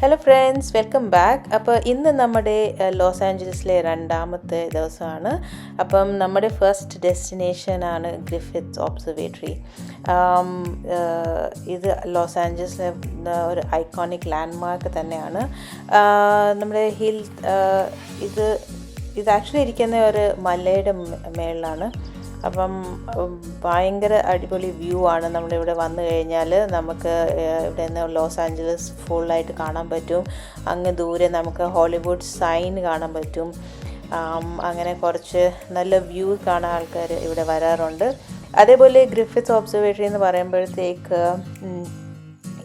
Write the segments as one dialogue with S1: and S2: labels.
S1: Hello friends, welcome back. അപ്പോൾ ഇന്ന് നമ്മുടെ ലോസ് ആഞ്ചലസിലെ രണ്ടാമത്തെ ദിവസമാണ്. അപ്പം നമ്മുടെ ഫസ്റ്റ് ഡെസ്റ്റിനേഷനാണ് ഗ്രിഫിത്സ് ഒബ്സർവേറ്ററി. ഇത് ലോസ് ആഞ്ചലസിലെ ഒരു ഐക്കോണിക് ലാൻഡ്മാർക്ക് തന്നെയാണ്. നമ്മുടെ ഇത് ആക്ച്വലി ഇരിക്കുന്ന ഒരു മലയുടെ മേളിലാണ്. അപ്പം ഭയങ്കര അടിപൊളി വ്യൂ ആണ്. നമ്മളിവിടെ വന്നു കഴിഞ്ഞാൽ നമുക്ക് ഇവിടെ നിന്ന് ലോസ് ആഞ്ചലസ് ഫുള്ളായിട്ട് കാണാൻ പറ്റും. അങ്ങ് ദൂരെ നമുക്ക് ഹോളിവുഡ് സൈൻ കാണാൻ പറ്റും. അങ്ങനെ കുറച്ച് നല്ല വ്യൂ കാണാൻ ആൾക്കാർ ഇവിടെ വരാറുണ്ട്. അതേപോലെ ഗ്രിഫിത്സ് ഒബ്സർവേറ്ററി എന്ന് പറയുമ്പോഴത്തേക്ക്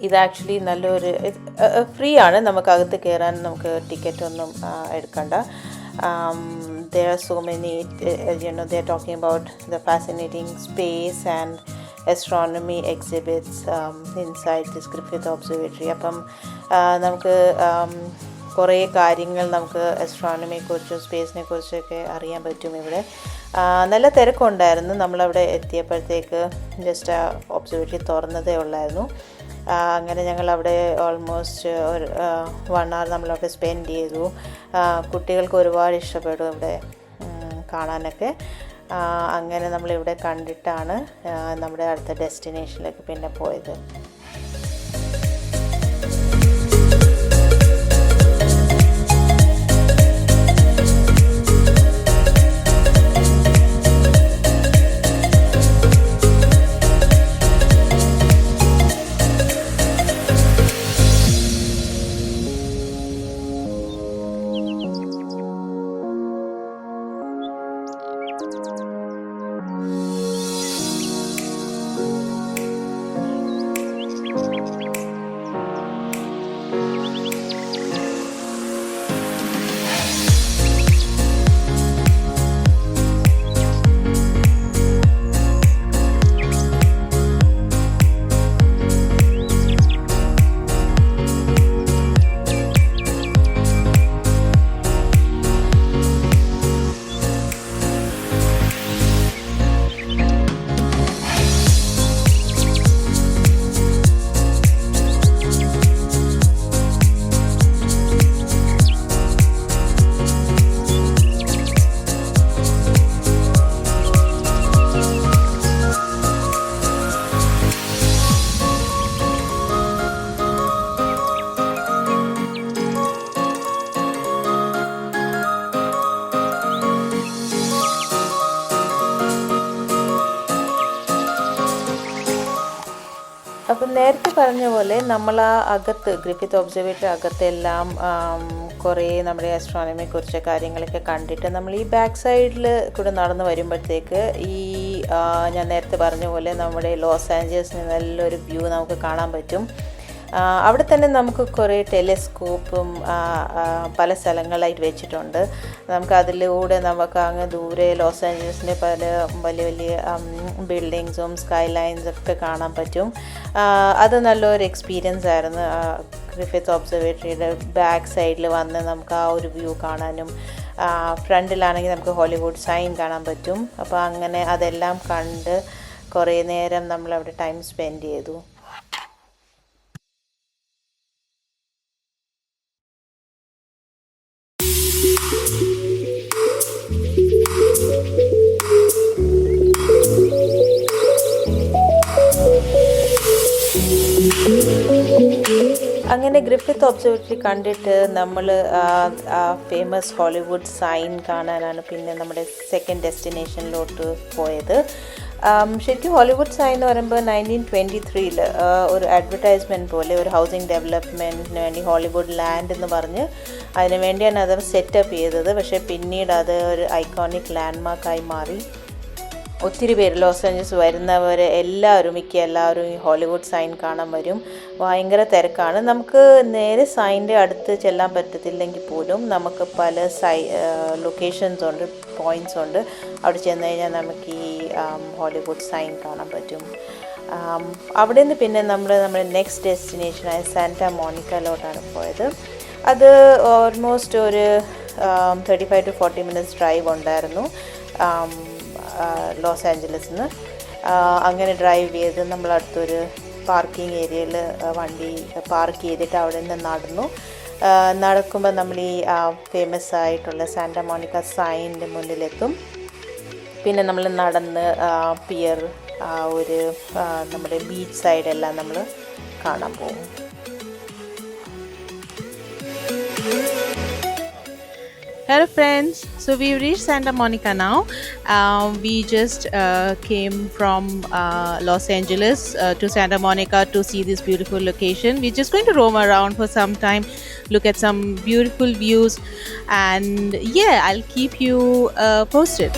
S1: ഇത് ആക്ച്വലി നല്ലൊരു ഫ്രീ ആണ്. നമുക്കകത്ത് കയറാൻ നമുക്ക് ടിക്കറ്റ് ഒന്നും എടുക്കണ്ട. There are so many, they're talking about the fascinating space and astronomy exhibits inside this Griffith Observatory. അപ്പം നമുക്ക് കുറേ കാര്യങ്ങൾ നമുക്ക് അസ്ട്രോണമിയെക്കുറിച്ചും സ്പേസിനെ കുറിച്ചൊക്കെ അറിയാൻ പറ്റും. ഇവിടെ നല്ല തിരക്കുണ്ടായിരുന്നു. നമ്മളവിടെ എത്തിയപ്പോഴത്തേക്ക് ജസ്റ്റ് ഒബ്സർവേറ്ററി തുറന്നതേ ഉള്ളായിരുന്നു. അങ്ങനെ ഞങ്ങളവിടെ ഓൾമോസ്റ്റ് ഒരു 1 hour നമ്മളവിടെ സ്പെൻഡ് ചെയ്തു. കുട്ടികൾക്ക് ഒരുപാട് ഇഷ്ടപ്പെടും ഇവിടെ കാണാനൊക്കെ. അങ്ങനെ നമ്മളിവിടെ കണ്ടിട്ടാണ് നമ്മുടെ അടുത്ത ഡെസ്റ്റിനേഷനിലേക്ക് പിന്നെ പോയത്. അപ്പം നേരത്തെ പറഞ്ഞ പോലെ നമ്മൾ അകത്ത് ഗ്രിഫിത്ത് ഒബ്സർവേറ്ററി അകത്തെല്ലാം കുറേ നമ്മുടെ ആസ്ട്രോണമിയെക്കുറിച്ച് കാര്യങ്ങളൊക്കെ കണ്ടിട്ട് നമ്മൾ ഈ ബാക്ക് സൈഡിൽ കൂടെ നടന്ന് വരുമ്പോഴത്തേക്ക് ഞാൻ നേരത്തെ പറഞ്ഞ പോലെ നമ്മുടെ ലോസ് ആഞ്ചലസിന് നല്ലൊരു വ്യൂ നമുക്ക് കാണാൻ പറ്റും. അവിടെ തന്നെ നമുക്ക് കുറേ ടെലിസ്കോപ്പും പല സ്ഥലങ്ങളായിട്ട് വെച്ചിട്ടുണ്ട്. നമുക്ക് അതിലൂടെ നമുക്ക് അങ്ങ് ദൂരെ ലോസ് ആഞ്ചലസിൻ്റെ പല വലിയ വലിയ ബിൽഡിങ്സും സ്കൈ ലൈൻസും ഒക്കെ കാണാൻ പറ്റും. അത് നല്ലൊരു എക്സ്പീരിയൻസ് ആയിരുന്നു. ഗ്രിഫിത്ത് ഒബ്സർവേറ്ററിയുടെ ബാക്ക് സൈഡിൽ വന്ന് നമുക്ക് ആ ഒരു വ്യൂ കാണാനും ഫ്രണ്ടിലാണെങ്കിൽ നമുക്ക് ഹോളിവുഡ് സൈൻ കാണാൻ പറ്റും. അപ്പോൾ അങ്ങനെ അതെല്ലാം കണ്ട് കുറേ നേരം നമ്മളവിടെ ടൈം സ്പെൻഡ് ചെയ്തു. അങ്ങനെ ഗ്രിഫിത്ത് ഒബ്സർവേറ്ററി കണ്ടിട്ട് നമ്മൾ ഫേമസ് ഹോളിവുഡ് സൈൻ കാണാനാണ് പിന്നെ നമ്മുടെ സെക്കൻഡ് ഡെസ്റ്റിനേഷനിലോട്ട് പോയത്. ശരിക്കും ഹോളിവുഡ് സൈൻ എന്ന് പറയുമ്പോൾ 1923 ഒരു അഡ്വർടൈസ്മെൻറ്റ് പോലെ ഒരു ഹൗസിംഗ് ഡെവലപ്മെൻറ്റിന് വേണ്ടി ഹോളിവുഡ് ലാൻഡ് എന്ന് പറഞ്ഞ് അതിന് വേണ്ടിയാണ് അത് സെറ്റപ്പ് ചെയ്തത്. പക്ഷേ പിന്നീട് അത് ഒരു ഐക്കോണിക് ലാൻഡ്മാർക്കായി മാറി. ഒത്തിരി പേര് ലോസ് ആഞ്ചലസ് വരുന്നവർ എല്ലാവരും ഈ ഹോളിവുഡ് സൈൻ കാണാൻ വരും. ഭയങ്കര തിരക്കാണ്. നമുക്ക് നേരെ സൈൻ്റെ അടുത്ത് ചെല്ലാൻ പറ്റത്തില്ലെങ്കിൽ പോലും നമുക്ക് പല ലൊക്കേഷൻസ് ഉണ്ട്, പോയിൻറ്റ്സ് ഉണ്ട്. അവിടെ ചെന്ന് കഴിഞ്ഞാൽ നമുക്ക് ഈ ഹോളിവുഡ് സൈൻ കാണാൻ പറ്റും. അവിടെ നിന്ന് പിന്നെ നമ്മുടെ നെക്സ്റ്റ് ഡെസ്റ്റിനേഷനായ സാന്റാ മോണിക്കയിലോട്ടാണ് പോയത്. അത് ഓൾമോസ്റ്റ് ഒരു 35 to 40 minutes ഡ്രൈവ് ഉണ്ടായിരുന്നു ലോസ് ആഞ്ചലസിൽ നിന്ന്. അങ്ങനെ ഡ്രൈവ് ചെയ്ത് നമ്മളടുത്തൊരു പാർക്കിംഗ് ഏരിയയിൽ വണ്ടി പാർക്ക് ചെയ്തിട്ട് അവിടെ നിന്ന് നടക്കുമ്പോൾ നമ്മൾ ഈ ഫേമസ് ആയിട്ടുള്ള സാന്റ മോണിക്ക സൈനിൻ്റെ മുന്നിലെത്തും. പിന്നെ നമ്മൾ നടന്ന് പിയർ ഒരു നമ്മുടെ ബീച്ച് സൈഡെല്ലാം നമ്മൾ കാണാൻ പോകും.
S2: Hello friends, so we've reached Santa Monica now. We just came from Los Angeles to Santa Monica to see this beautiful location. We're just going to roam around for some time, look at some beautiful views, and yeah, I'll keep you posted.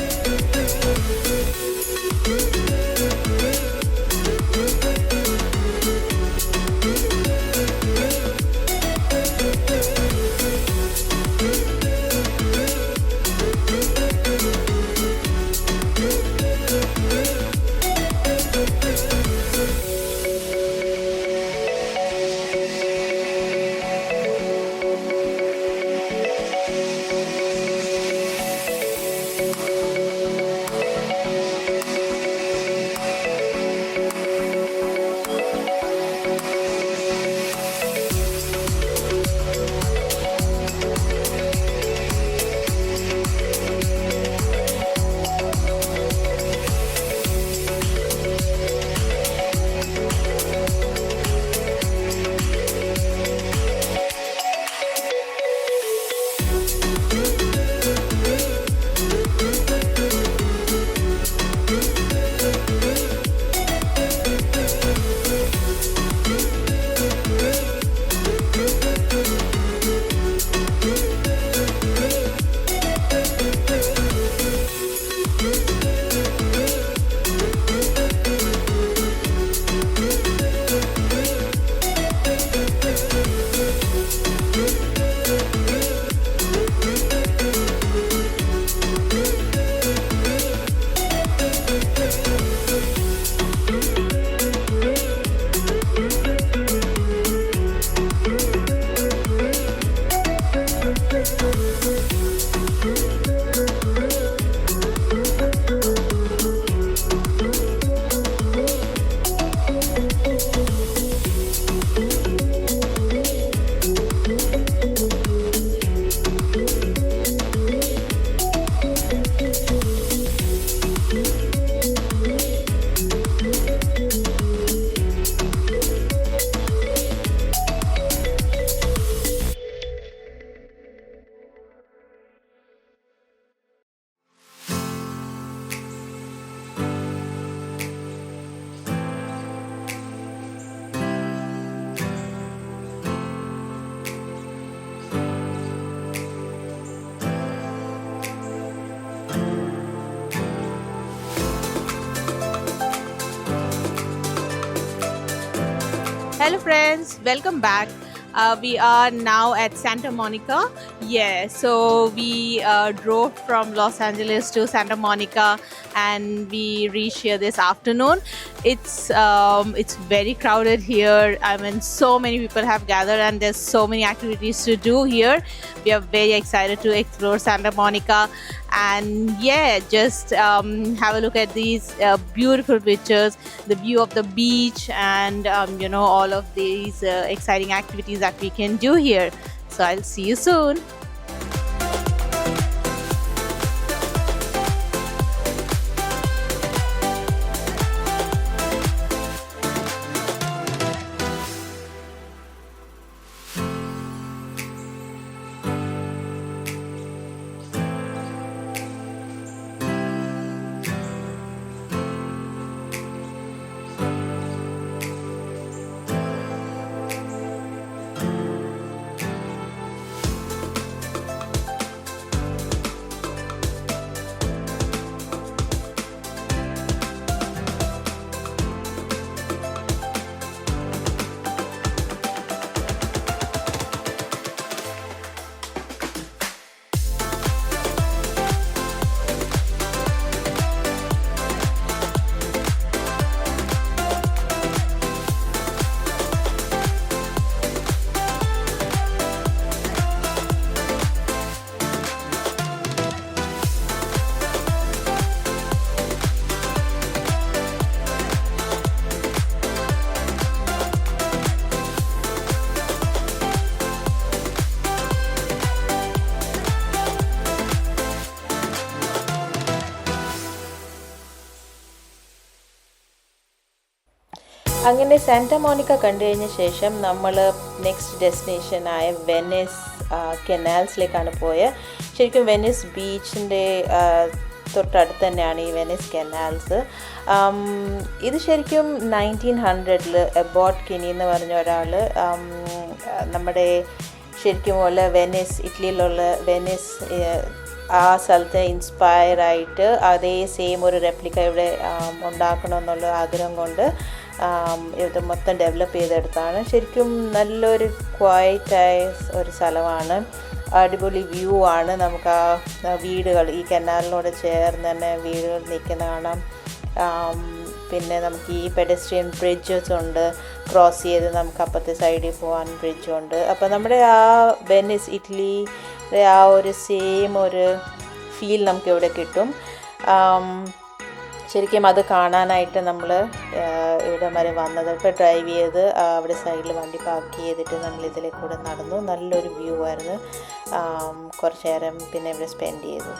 S2: Hello friends, welcome back. We are now at Santa Monica. Yeah, so we drove from Los Angeles to Santa Monica and we reached here this afternoon. It's very crowded here. I mean, so many people have gathered and there's so many activities to do here. We are very excited to explore Santa Monica, and yeah, just have a look at these beautiful pictures, the view of the beach, and all of these exciting activities that we can do here. So I'll see you soon.
S1: അങ്ങനെ Santa Monica കണ്ടു കഴിഞ്ഞ ശേഷം നമ്മൾ next ഡെസ്റ്റിനേഷനായ Venice കനാൽസിലേക്കാണ് പോയത്. ശരിക്കും Venice ബീച്ചിൻ്റെ തൊട്ടടുത്ത് തന്നെയാണ് ഈ വെനീസ് കനാൽസ്. ഇത് ശരിക്കും 1900-ൽ എബോട്ട് കിനി എന്ന് പറഞ്ഞ ഒരാൾ നമ്മുടെ ശരിക്കും പോലെ വെനീസ്, ഇറ്റലിയിലുള്ള വെനീസ് ആ സ്ഥലത്ത് ഇൻസ്പയർ ആയിട്ട് അതേ സെയിം ഒരു റെപ്ലിക്ക ഇവിടെ ഉണ്ടാക്കണമെന്നുള്ള ആഗ്രഹം കൊണ്ട് ഇത് മൊത്തം ഡെവലപ്പ് ചെയ്തെടുത്താണ്. ശരിക്കും നല്ലൊരു ക്വയറ്റായ ഒരു സ്ഥലമാണ്. അടിപൊളി വ്യൂ ആണ്. നമുക്ക് ആ വീടുകൾ ഈ കനാലിനോട് ചേർന്ന് തന്നെ വീടുകൾ നിൽക്കുന്ന കാണാം. പിന്നെ നമുക്ക് ഈ പെഡസ്ട്രിയൻ ബ്രിഡ്ജസ് ഉണ്ട്, ക്രോസ് ചെയ്ത് നമുക്ക് അപ്പുറത്തെ സൈഡിൽ പോകാൻ ബ്രിഡ്ജുണ്ട്. അപ്പോൾ നമ്മുടെ ആ വെനീസ് ഇറ്റലിയുടെ ആ ഒരു സെയിം ഒരു ഫീൽ നമുക്ക് ഇവിടെ കിട്ടും. ശരിക്കും അത് കാണാനായിട്ട് നമ്മൾ ഇവിടെ വരെ വന്നത്. ഇപ്പോൾ ഡ്രൈവ് ചെയ്ത് അവിടെ സൈഡിൽ വണ്ടി പാർക്ക് ചെയ്തിട്ട് നമ്മൾ ഇതിലെ കൂടെ നടന്നു. നല്ലൊരു വ്യൂ ആയിരുന്നു. കുറച്ച് നേരം പിന്നെ ഇവിടെ സ്പെൻഡ് ചെയ്തു.